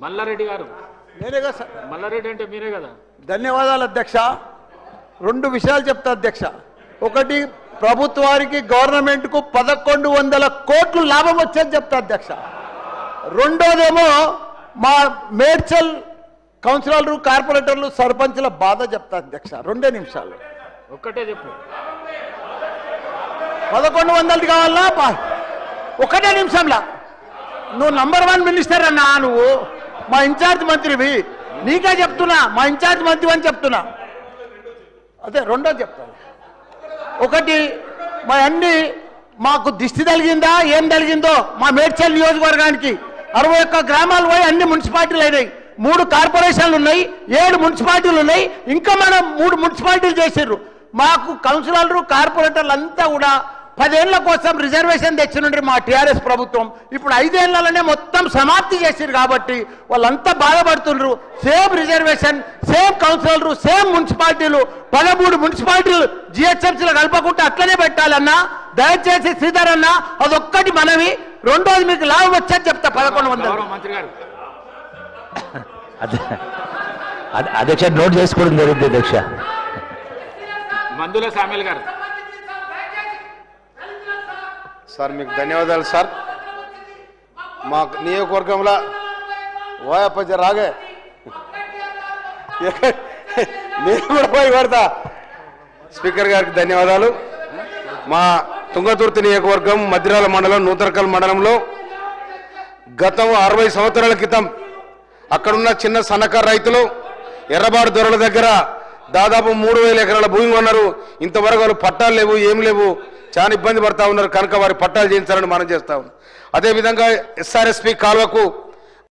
మల్లారెడ్డి గారు నేనే కదా సార్. మల్లారెడ్డి అంటే మీరే కదా. ధన్యవాదాలు అధ్యక్ష. 2 విషయాలు చెప్తా అధ్యక్ష. ఒకటి, ప్రభుత్వానికి గవర్నమెంట్కు 1100 కోట్లు లాభం వచ్చేది చెప్తా అధ్యక్ష. రెండోదేమో మా మేడ్చల్ కౌన్సిలర్లు, కార్పొరేటర్లు, సర్పంచ్ల బాధ చెప్తా అధ్యక్ష. 2 నిమిషాలు. ఒక్కటే చెప్పు. 1100 కావాలా? 1 నిమిషంలా. నువ్వు నంబర్ 1 మినిస్టర్ అన్నా. నువ్వు మా ఇన్ఛార్జ్ మంత్రివి. నీకే చెప్తున్నా, మా ఇన్ఛార్జ్ మంత్రి అని చెప్తున్నా. అదే రెండోది చెప్తాను. ఒకటి, మా అన్ని మాకు దిష్టి తగిలిందా ఏం తగిలిందో మా మేడ్చల్ నియోజకవర్గానికి 61 గ్రామాలు పోయి అన్ని మున్సిపాలిటీలు అయినాయి. 3 కార్పొరేషన్లు ఉన్నాయి, 7 మున్సిపాలిటీలు ఉన్నాయి. ఇంకా మనం 3 మున్సిపాలిటీలు చేసిర్రు. మాకు కౌన్సిలర్లు, కార్పొరేటర్లు అంతా కూడా 10 ఏళ్ల కోసం రిజర్వేషన్ తెచ్చినుండ్రి మా టీఆర్ఎస్ ప్రభుత్వం. ఇప్పుడు 5 ఏళ్లలోనే మొత్తం సమాప్తి చేసిరు కాబట్టి వాళ్ళంతా బాధపడుతుండ్రు. సేమ్ రిజర్వేషన్, సేమ్ కౌన్సిలర్లు, సేమ్ మున్సిపాలిటీలు, 13 మున్సిపాలిటీలు జిహెచ్ఎంసీలో కలపకుండా అట్లనే పెట్టాలన్నా. దయచేసి శ్రీధర్ అన్న అదొక్కటి మనవి. రెండోది, మీకు లాభం వచ్చేది చెప్తా. 1100. మంత్రి గారు అధ్యక్ష నోట్ చేసుకోవడం జరిగింది అధ్యక్ష. మందుల సామ్యుల్ గారు. సార్ మీకు ధన్యవాదాలు సార్. మా నియోజకవర్గంలో ఓయప్ప రాగే నేను కూడా పోయి పడతా. స్పీకర్ గారికి ధన్యవాదాలు. మా తుంగతుర్తి నియోజకవర్గం మద్దిరాల మండలం నూతనకల్ మండలంలో గతం 60 సంవత్సరాల క్రితం అక్కడున్న చిన్న సన్నకారు రైతులు ఎర్రబాడు దొరల దగ్గర దాదాపు 3000 ఎకరాల భూమి ఉన్నారు. ఇంతవరకు వాళ్ళు పట్టాలు లేవు, ఏం లేవు, చాలా ఇబ్బంది పడతా ఉన్నారు. కనుక వారి పట్టాలు చేయించాలని మనం చేస్తా ఉన్నాం. అదేవిధంగా ఎస్ఆర్ఎస్పి కాలువకు